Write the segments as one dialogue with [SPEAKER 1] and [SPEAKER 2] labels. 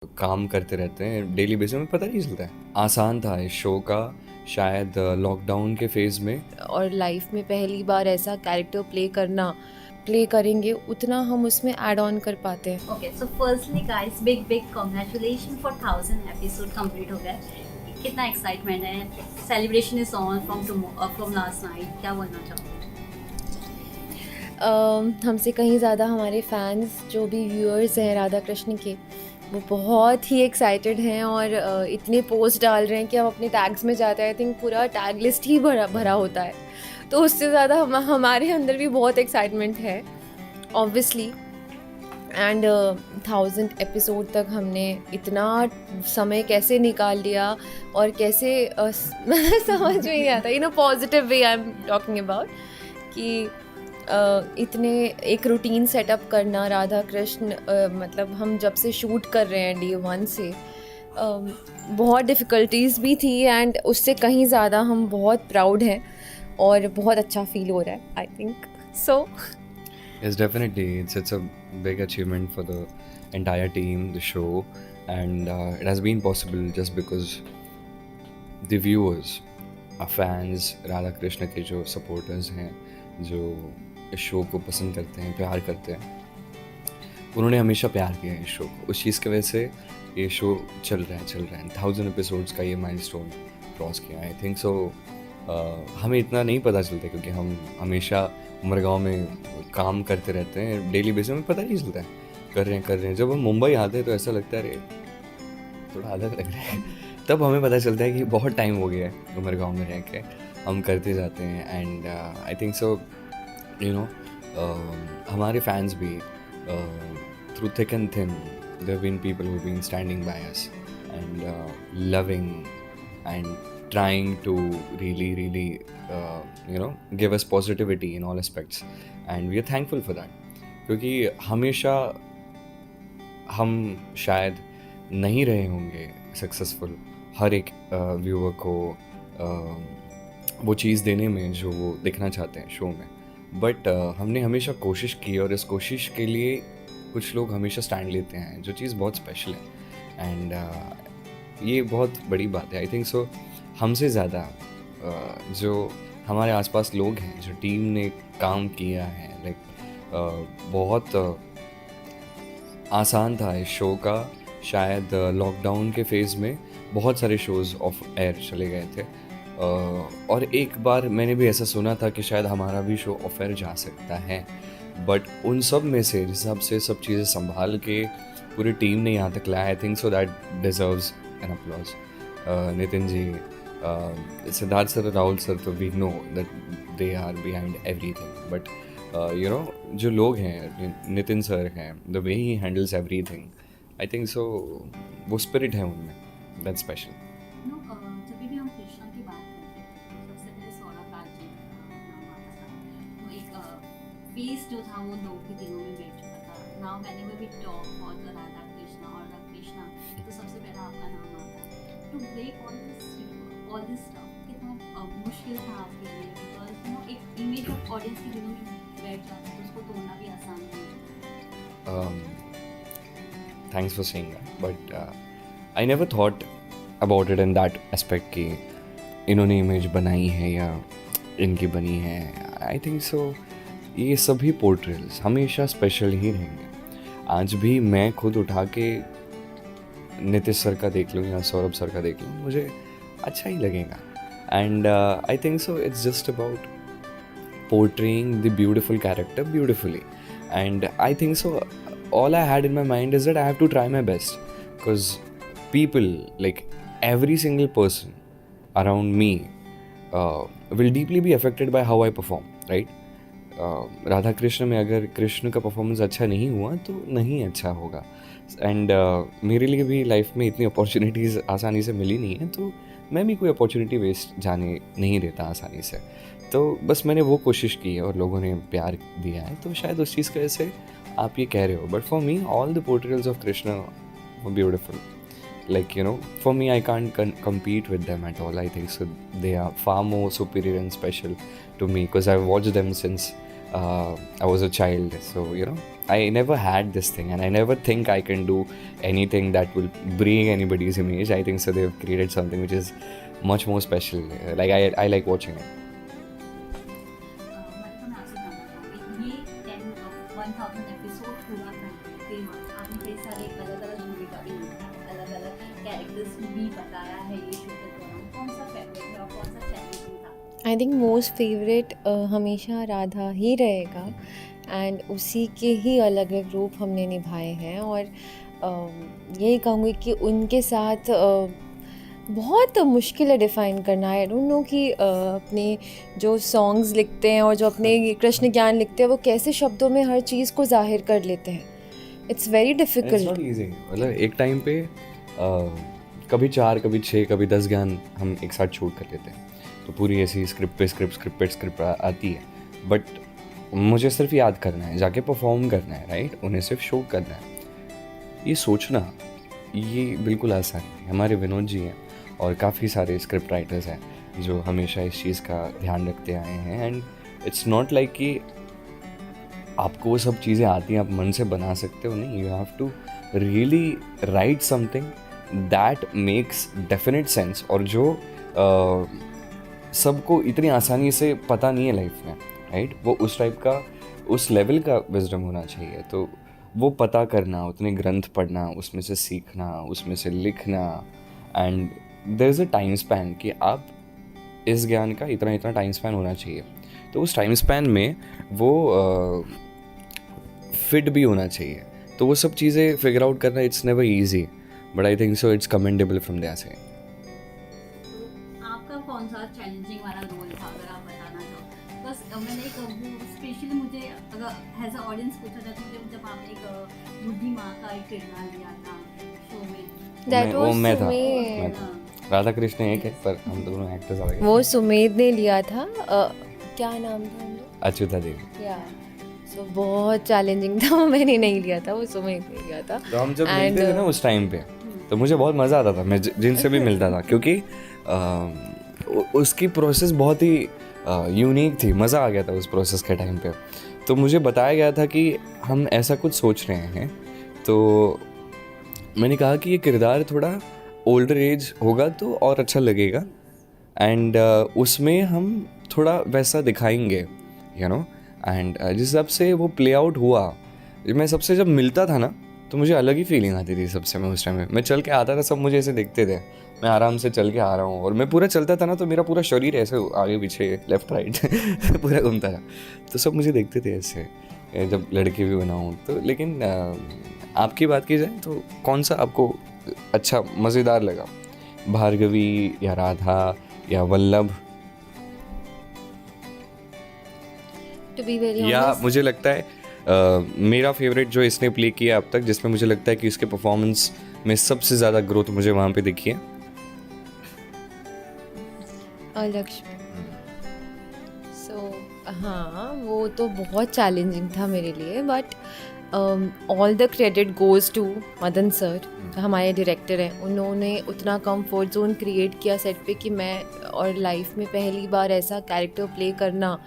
[SPEAKER 1] काम करते रहते हैं डेली बेसिस में, पता नहीं चलता है। आसान था इस शो का शायद लॉकडाउन के फेज़ में।
[SPEAKER 2] और लाइफ में पहली बार ऐसा कैरेक्टर प्ले करेंगे उतना हम उसमें ऐड ऑन कर पाते हैं।
[SPEAKER 3] Okay, so firstly guys, big congratulations for 1000 episode complete हो गए। कितना एक्साइटमेंट है, celebration is on from last night, क्या बोलना चाहोगे?
[SPEAKER 2] हमसे कहीं ज़्यादा हमारे फैंस जो भी व्यूअर्स हैं राधा कृष्ण के, वो बहुत ही एक्साइटेड हैं और इतने पोस्ट डाल रहे हैं कि हम अपने टैग्स में जाते हैं, आई थिंक पूरा टैग लिस्ट ही भरा होता है। तो उससे ज़्यादा हमारे अंदर भी बहुत एक्साइटमेंट है ऑब्वियसली। एंड 1000 एपिसोड तक हमने इतना समय कैसे निकाल लिया और कैसे समझ में नहीं आता, in a positive way I am talking about, कि इतने एक रूटीन सेटअप करना राधा कृष्ण, मतलब हम जब से शूट कर रहे हैं डे 1 से बहुत डिफ़िकल्टीज़ भी थी एंड उससे कहीं ज़्यादा हम बहुत प्राउड हैं और बहुत अच्छा फील हो रहा है, I think so.
[SPEAKER 1] Yes, definitely. It's a big achievement for the entire team, the show, and it has been possible just because the viewers, our fans, Radha Krishna के जो supporters हैं, जो इस शो को पसंद करते हैं, प्यार करते हैं, उन्होंने हमेशा प्यार किया है इस शो को। उस चीज़ की वजह से ये शो चल रहा है। 1000 एपिसोड्स का ये माइलस्टोन क्रॉस किया, आई थिंक सो। हमें इतना नहीं पता चलता क्योंकि हम हमेशा उमरगांव में काम करते रहते हैं डेली बेसिस में, पता नहीं चलता है कर रहे हैं। जब हम मुंबई आते हैं तो ऐसा लगता है अरे थोड़ा अलग लग रहा है। तब हमें पता चलता है कि बहुत टाइम हो गया है उमरगांव में रह के, हम करते जाते हैं। And I think so you know हमारे फैंस भी through thick and thin, there been people who been standing by us and loving and trying to really give us positivity in all aspects, and we are thankful for that क्योंकि हमेशा हम शायद नहीं रहे होंगे successful हर एक viewer को वो चीज़ देने में जो वो देखना चाहते हैं शो में, बट हमने हमेशा कोशिश की और इस कोशिश के लिए कुछ लोग हमेशा स्टैंड लेते हैं, जो चीज़ बहुत स्पेशल है। एंड ये बहुत बड़ी बात है, आई थिंक सो। हमसे ज़्यादा जो हमारे आसपास लोग हैं, जो टीम ने काम किया है, लाइक बहुत आसान था इस शो का शायद लॉकडाउन के फेज़ में। बहुत सारे शोज़ ऑफ एयर चले गए थे और एक बार मैंने भी ऐसा सुना था कि शायद हमारा भी शो ऑफ एयर जा सकता है, बट उन सब में से जिस हिसाब से सब चीज़ें संभाल के पूरी टीम ने यहाँ तक लाया, I think so that deserves an applause. Nitin ji, Siddharth sir, Rahul sir, तो we know that they are behind everything, but जो लोग हैं, नितिन सर हैं, the way he handles everything, I think so वो स्पिरिट है उनमें, दैट्स स्पेशल।
[SPEAKER 3] जब भी हम कृष्णा की बात करते हैं तो सबसे पहले सौरभ राज जी नाम आता था। वो एक फेस जो था वो लोग के दिलों में बैठ चुका था। Now whenever we talk about the Radha Krishna और द कृष्णा, तो सबसे पहले आपका नाम आता है। To break all this stuff कितना मुश्किल था आपके लिए, बिकॉज एक इमेज ऑफ ऑडियंस के दिलों में बैठ जाता है, तो उसको तोड़ना भी आसान नहीं है।
[SPEAKER 1] Thanks for saying that, but I never thought about it in that aspect कि इन्होंने इमेज बनाई है या इनकी बनी है। आई थिंक सो ये सभी पोर्ट्रेल्स हमेशा स्पेशल ही रहेंगे। आज भी मैं खुद उठा के नीतीश सर का देख लूँ या सौरभ सर का देख लूँ, मुझे अच्छा ही लगेगा। And I think so it's just about portraying the beautiful character beautifully, and I think so all I had in my mind is that I have to try my best, because people, like every single person around me will deeply be affected by how I perform, right? Radha Krishna में अगर कृष्ण का performance अच्छा नहीं हुआ तो नहीं अच्छा होगा। एंड मेरे लिए भी लाइफ में इतनी अपॉर्चुनिटीज़ आसानी से मिली नहीं है, तो मैं भी कोई अपॉर्चुनिटी वेस्ट जाने नहीं देता आसानी से। तो बस मैंने वो कोशिश की है और लोगों ने प्यार दिया है, तो शायद उस चीज़ की वजह से आप ये कह रहे हो। But for me all the portrayals of Krishna were beautiful, like for me I can't compete with them at all. I think so they are far more superior and special to me because I've watched them since I was a child, so I never had this thing, and I never think I can do anything that will bring anybody's image. I think so they've created something which is much more special. Like I like watching it.
[SPEAKER 3] मैं आपसे जानना चाहूँगी ये 1000 episode पूरा करने के बाद आपने कई सारे अलग अलग भूमिका भी निभाई, अलग अलग कैरेक्टर्स भी बताया है ये शो के दौरान, कौन सा फेवरेट है और कौन सा चैलेंजिंग था?
[SPEAKER 2] आई थिंक मोस्ट फेवरेट हमेशा राधा ही रहेगा, एंड उसी के ही अलग अलग रूप हमने निभाए हैं। और यही कहूँगी कि उनके साथ बहुत मुश्किल है डिफ़ाइन करना। आई डोंट नो कि अपने जो सॉन्ग्स लिखते हैं और जो अपने कृष्ण ज्ञान लिखते हैं वो कैसे शब्दों में हर चीज़ को जाहिर कर लेते हैं। It's very
[SPEAKER 1] It's
[SPEAKER 2] difficult.
[SPEAKER 1] not easy. मतलब एक टाइम पे कभी 4, कभी 6, कभी 10 ज्ञान हम एक साथ शूट कर लेते हैं, तो पूरी ऐसी स्क्रिप्ट आती है। बट मुझे सिर्फ याद करना है, जाके परफॉर्म करना है, राइट? उन्हें सिर्फ शो करना है। ये सोचना ये बिल्कुल आसान नहीं है। हमारे विनोद जी हैं और काफ़ी सारे स्क्रिप्ट राइटर्स हैं जो हमेशा इस चीज़ का ध्यान रखते आए हैं। एंड इट्स नॉट लाइक कि आपको वो सब चीज़ें आती हैं, आप मन से बना सकते हो, नहीं। You have to really write something that makes definite sense, और जो सबको इतनी आसानी से पता नहीं है लाइफ में, राइट? वो उस टाइप का, उस लेवल का विजडम होना चाहिए। तो वो पता करना, उतने ग्रंथ पढ़ना, उसमें से सीखना, उसमें से लिखना, and there is a time span कि आप इस ज्ञान का इतना इतना टाइम स्पैन होना चाहिए। तो उस टाइम स्पैन में वो फिट भी होना चाहिए। तो वो सब चीज़ें फिगर आउट करना it's never easy, but I think so it's commendable from their side.
[SPEAKER 3] आपका कौन सा चैलेंजिंग वाला रोल था अगर आप बताना चाहो? बस मैंने एक स्पेशली मुझे अगर एज अ ऑडियंस पूछा जाए तो मुझे जब आपने एक बुढ़ी माँ का एक किरदार लिया था शो में,
[SPEAKER 2] दैट
[SPEAKER 1] वो
[SPEAKER 2] वाज
[SPEAKER 1] मैं था।
[SPEAKER 2] सुमेध।
[SPEAKER 1] राधा कृष्ण एक है, पर हम दोनों एक्टर्स अलग हैं।
[SPEAKER 2] वो सुमेध ने लिया था। क्या नाम था उनका?
[SPEAKER 1] अच्युता देवी।
[SPEAKER 2] या सो बहुत चैलेंजिंग था। वो मैंने नहीं लिया था, वो सुमेध ने लिया था।
[SPEAKER 1] तो हम जब
[SPEAKER 2] And,
[SPEAKER 1] मिलते थे ना उस टाइम पे, तो मुझे बहुत मज़ा आता था। मैं जिनसे भी मिलता था, क्योंकि उसकी प्रोसेस बहुत ही यूनिक थी। मज़ा आ गया था उस प्रोसेस के टाइम पे। तो मुझे बताया गया था कि हम ऐसा कुछ सोच रहे हैं, तो मैंने कहा कि ये किरदार थोड़ा ओल्डर एज होगा तो और अच्छा लगेगा, एंड उसमें हम थोड़ा वैसा दिखाएंगे, यू नो। एंड जिस हिसाब से वो प्ले आउट हुआ, मैं सबसे जब मिलता था ना तो मुझे अलग ही फीलिंग आती थी सबसे। मैं उस टाइम में मैं चल के आता था, सब मुझे ऐसे देखते थे, मैं आराम से चल के आ रहा हूँ, और मैं पूरा चलता था ना तो मेरा पूरा शरीर ऐसे आगे पीछे लेफ्ट राइट पूरा घूमता था। तो सब मुझे देखते थे ऐसे, जब लड़के भी बना हूँ तो। लेकिन आपकी बात की जाए तो कौन सा आपको अच्छा मज़ेदार लगा, भार्गवी या राधा या वल्लभ?
[SPEAKER 2] टू बी वेरी
[SPEAKER 1] या
[SPEAKER 2] ऑनेस्ट,
[SPEAKER 1] मुझे लगता है मेरा फेवरेट जो इसने प्ले किया अब तक, जिसमें मुझे लगता है कि उसके परफॉर्मेंस में सबसे ज़्यादा ग्रोथ मुझे वहाँ पे दिखी है,
[SPEAKER 2] लक्ष्मी। सो हाँ, वो तो बहुत चैलेंजिंग था मेरे लिए, but all the credit goes to Madan sir, हमारे डायरेक्टर हैं। उन्होंने उतना कंफर्ट जोन क्रिएट किया सेट पे कि मैं और लाइफ में पहली बार ऐसा कैरेक्टर प्ले करना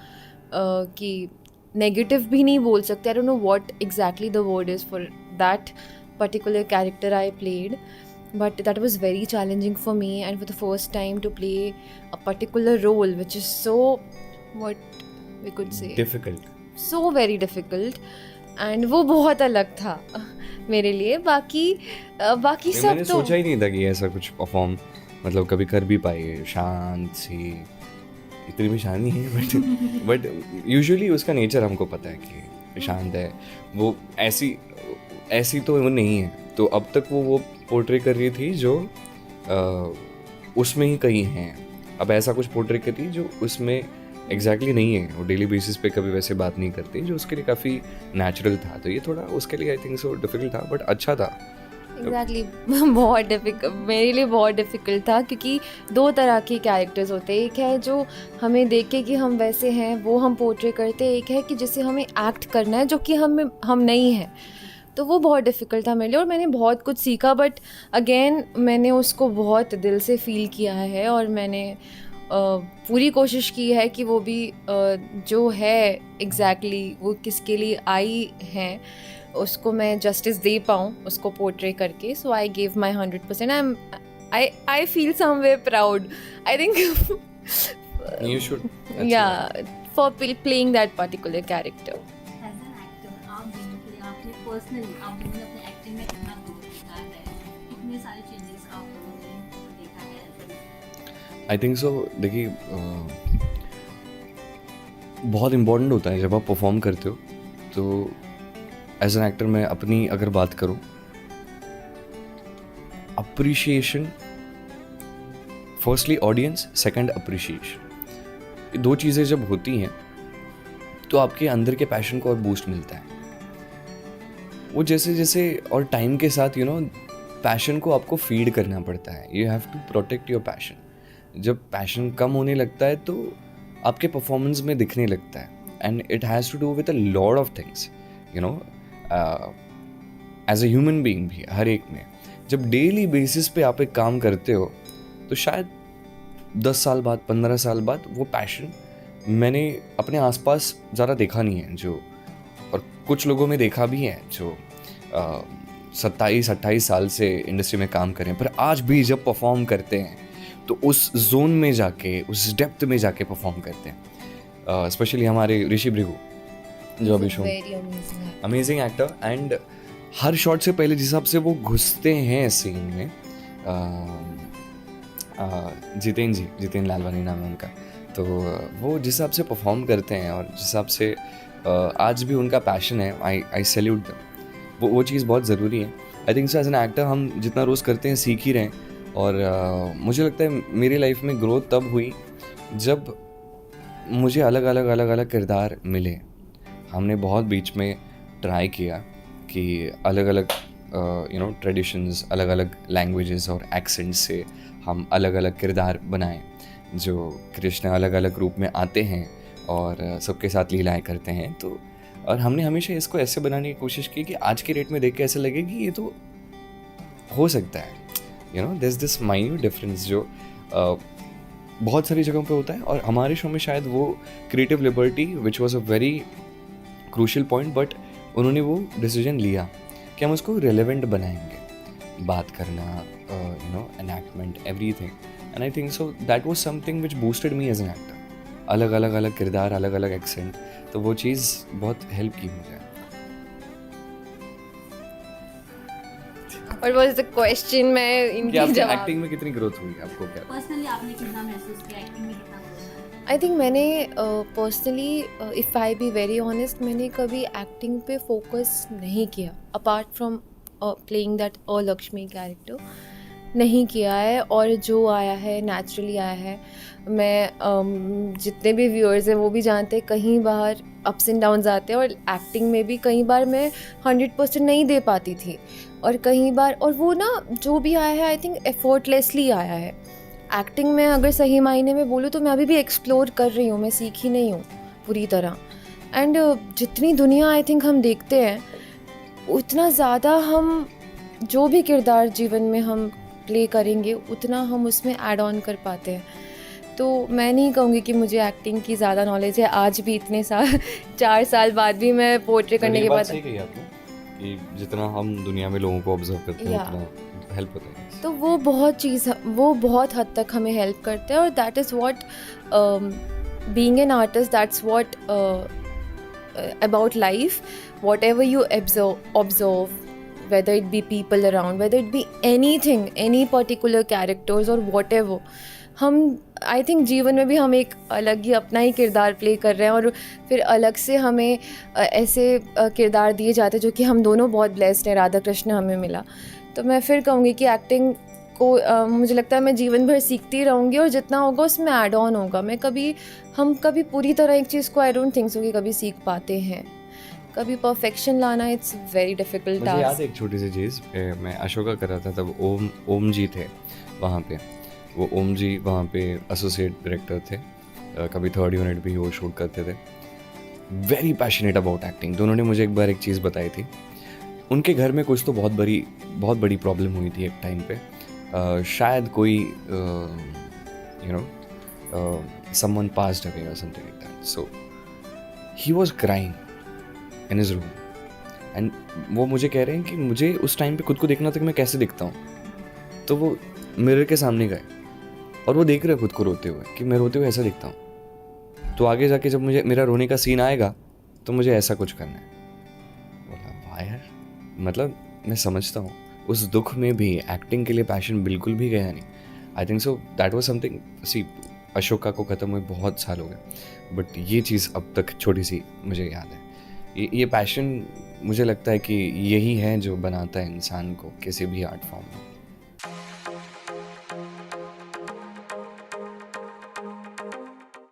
[SPEAKER 2] कि नेगेटिव भी नहीं बोल सकते। I don't know what exactly the word is for that particular character I played, but that was very challenging for me, and for the first time to play a particular role which is so, what we could say,
[SPEAKER 1] difficult.
[SPEAKER 2] so very difficult, and वो बहुत अलग था मेरे लिए। बाकी सब
[SPEAKER 1] मैंने
[SPEAKER 2] तो
[SPEAKER 1] सोचा ही नहीं था कि ऐसा कुछ परफॉर्म मतलब कभी कर भी पाए। शांत सी, इतनी भी शांत नहीं है, बट यूजुअली उसका नेचर हमको पता है कि शांत है। वो ऐसी तो वो नहीं है। तो अब तक वो पोर्ट्रे कर रही थी जो उसमें ही कहीं हैं। अब ऐसा कुछ पोर्ट्रे कर रही जो उसमें एग्जैक्टली नहीं है। वो डेली बेसिस पे कभी वैसे बात नहीं करती, जो उसके लिए काफ़ी नेचुरल था। तो ये थोड़ा उसके लिए आई थिंक सो डिफिकल्ट था, बट अच्छा था।
[SPEAKER 2] एग्जैक्टली बहुत डिफिकल्ट, मेरे लिए बहुत डिफिकल्ट था, क्योंकि दो तरह के कैरेक्टर्स होते हैं। एक है जो हमें देख के कि हम वैसे हैं वो हम पोर्ट्रे करते हैं, एक है कि जिसे हमें एक्ट करना है जो कि हम नहीं हैं। तो वो बहुत डिफ़िकल्ट था मेरे लिए, और मैंने बहुत कुछ सीखा, बट अगेन मैंने उसको बहुत दिल से फ़ील किया है, और मैंने पूरी कोशिश की है कि वो भी जो है एग्जैक्टली वो किसके लिए आई हैं उसको मैं जस्टिस दे पाऊँ उसको पोर्ट्रे करके. So I give my 100%. I feel somewhere proud. I think
[SPEAKER 1] You should. That's
[SPEAKER 2] yeah, for playing that particular character.
[SPEAKER 3] As an actor आप बेसिकली आपने पर्सनली आप दोनों ने अपने एक्टिंग में कितना ग्रोथ देखा है, कितने सारे चेंजेस आप दोनों ने देखा है?
[SPEAKER 1] आई थिंक सो. देखिए बहुत इम्पोर्टेंट होता है जब आप परफॉर्म करते हो. तो एज एन एक्टर मैं अपनी अगर बात करूँ, appreciation firstly audience, second appreciation. दो चीज़ें जब होती हैं तो आपके अंदर के पैशन को और बूस्ट मिलता है. वो जैसे जैसे और टाइम के साथ पैशन को आपको फीड करना पड़ता है. You have to protect your passion. जब पैशन कम होने लगता है तो आपके परफॉर्मेंस में दिखने लगता है. And it has to do with a lot of things as a human being भी. हर एक में जब डेली बेसिस पे आप एक काम करते हो तो शायद 10 साल बाद 15 साल बाद वो पैशन मैंने अपने आसपास ज़्यादा देखा नहीं है जो, और कुछ लोगों में देखा भी है जो 27-28 साल से इंडस्ट्री में काम करें, पर आज भी जब परफॉर्म करते हैं तो उस जोन में जाके, उस डेप्थ में जाके परफॉर्म करते हैं. स्पेशली हमारे ऋषि भृगु जो अभी show,
[SPEAKER 2] Very amazing.
[SPEAKER 1] Amazing actor. And her shot से पहले जिस हिसाब से वो घुसते हैं सीन में, जितेन लालवानी नाम है उनका, तो वो जिस हिसाब से परफॉर्म करते हैं और जिस हिसाब से आज भी उनका पैशन है, आई सैल्यूट देम. वो चीज़ बहुत ज़रूरी है. I think so as an actor हम जितना रोज़ करते हैं सीख ही रहे हैं. और मुझे लगता है मेरी लाइफ में ग्रोथ तब हुई जब मुझे अलग अलग किरदार मिले. हमने बहुत बीच में ट्राई किया कि अलग अलग ट्रेडिशंस, अलग अलग लैंग्वेजेस और एक्सेंट से हम अलग अलग किरदार बनाएं. जो कृष्ण अलग अलग रूप में आते हैं और सबके साथ लीलाएं करते हैं. तो और हमने हमेशा इसको ऐसे बनाने की कोशिश की कि आज के रेट में देख के ऐसे लगे कि ये तो हो सकता है. there's this minute डिफरेंस जो बहुत सारी जगहों पे होता है. और हमारे शो में शायद वो creative liberty which was a very crucial point, but उन्होंने वो डिसीजन लिया कि हम उसको रेलेवेंट बनाएंगे. बात करना, enactment, everything. And I think so that was something which boosted me as an actor. अलग किरदार, अलग अलग एक्सेंट, तो वो चीज़ बहुत हेल्प की मुझे.
[SPEAKER 2] What was the question? मैं
[SPEAKER 1] कि
[SPEAKER 2] इनकी
[SPEAKER 1] आपकी
[SPEAKER 2] जवाब.
[SPEAKER 1] एक्टिंग में कितनी ग्रोथ हुई आपको क्या?
[SPEAKER 3] पर्सनली आपने कितना महसूस किया एक्टिंग में कितना ग्रोथ है?
[SPEAKER 2] आई थिंक मैंने personally, if I be very honest, मैंने कभी एक्टिंग पे फोकस नहीं किया apart from playing that Lakshmi character. नहीं किया है, और जो आया है नेचुरली आया है. मैं जितने भी व्यूअर्स हैं वो भी जानते हैं कहीं बाहर अप्स एंड डाउन्स आते हैं, और एक्टिंग में भी कई बार मैं 100% नहीं दे पाती थी, और कई बार, और वो ना जो भी आया है आई थिंक एफर्टलेसली आया है. एक्टिंग में अगर सही मायने में बोलूँ तो मैं अभी भी एक्सप्लोर कर रही हूँ, मैं सीखी नहीं हूँ पूरी तरह. एंड जितनी दुनिया आई थिंक हम देखते हैं उतना ज़्यादा हम जो भी किरदार जीवन में हम प्ले करेंगे उतना हम उसमें ऐड ऑन कर पाते हैं. तो मैं नहीं कहूँगी कि मुझे एक्टिंग की ज़्यादा नॉलेज है. आज भी इतने साल 4 साल बाद भी मैं पोर्ट्रे करने के बाद,
[SPEAKER 1] सही कही आपने कि जितना हम दुनिया में लोगों को ऑब्जर्व करते हैं
[SPEAKER 2] Yeah.
[SPEAKER 1] उतना हेल्प होता है.
[SPEAKER 2] तो वो बहुत हद तक हमें हेल्प करते हैं. और that is what being an artist, that's what about life. What ever you observe, whether it be people around, whether it be anything, any particular characters or whatever, हम आई थिंक जीवन में भी हम एक अलग ही अपना ही किरदार प्ले कर रहे हैं, और फिर अलग से हमें ऐसे किरदार दिए जाते हैं जो कि हम दोनों बहुत ब्लेस्ड हैं, राधा कृष्ण हमें मिला. तो मैं फिर कहूँगी कि एक्टिंग को मुझे लगता है मैं जीवन भर सीखती रहूँगी, और जितना होगा उसमें ऐड ऑन होगा. हम कभी पूरी तरह एक चीज़ को आई डोंट थिंक सो कि कभी सीख पाते हैं. कभी परफेक्शन लाना इट्स वेरी डिफिकल्ट
[SPEAKER 1] मुझे याद
[SPEAKER 2] टास्क.
[SPEAKER 1] है एक छोटी सी चीज़, मैं अशोका कर रहा था तब ओम जी थे वहाँ पे. वो ओम जी वहाँ पे एसोसिएट डायरेक्टर थे. कभी 3rd यूनिट भी वो शूट करते थे. Very passionate about acting. तो उन्होंने मुझे एक बार एक चीज़ बताई थी. उनके घर में कुछ तो बहुत बड़ी प्रॉब्लम हुई थी एक टाइम पे. शायद कोई someone passed away or something like that. So he was crying in his room and वो मुझे कह रहे हैं कि मुझे उस टाइम पे खुद को देखना था कि मैं कैसे दिखता हूँ। तो वो मिरर के सामने गए और वो देख रहे हैं खुद को रोते हुए कि मैं रोते हुए ऐसा दिखता हूँ, तो आगे जाके जब मुझे मेरा रोने का सीन आएगा तो मुझे ऐसा कुछ करना है। बोला वाह यार, मतलब मैं समझता हूँ उस दुख में भी एक्टिंग के लिए पैशन बिल्कुल भी गया नहीं। I think so that was something. सी अशोका को ख़त्म हुए बहुत साल हो गए, बट ये चीज़ अब तक छोटी सी मुझे याद है। ये पैशन मुझे लगता है कि यही है जो बनाता है इंसान को किसी भी आर्ट फॉर्म में।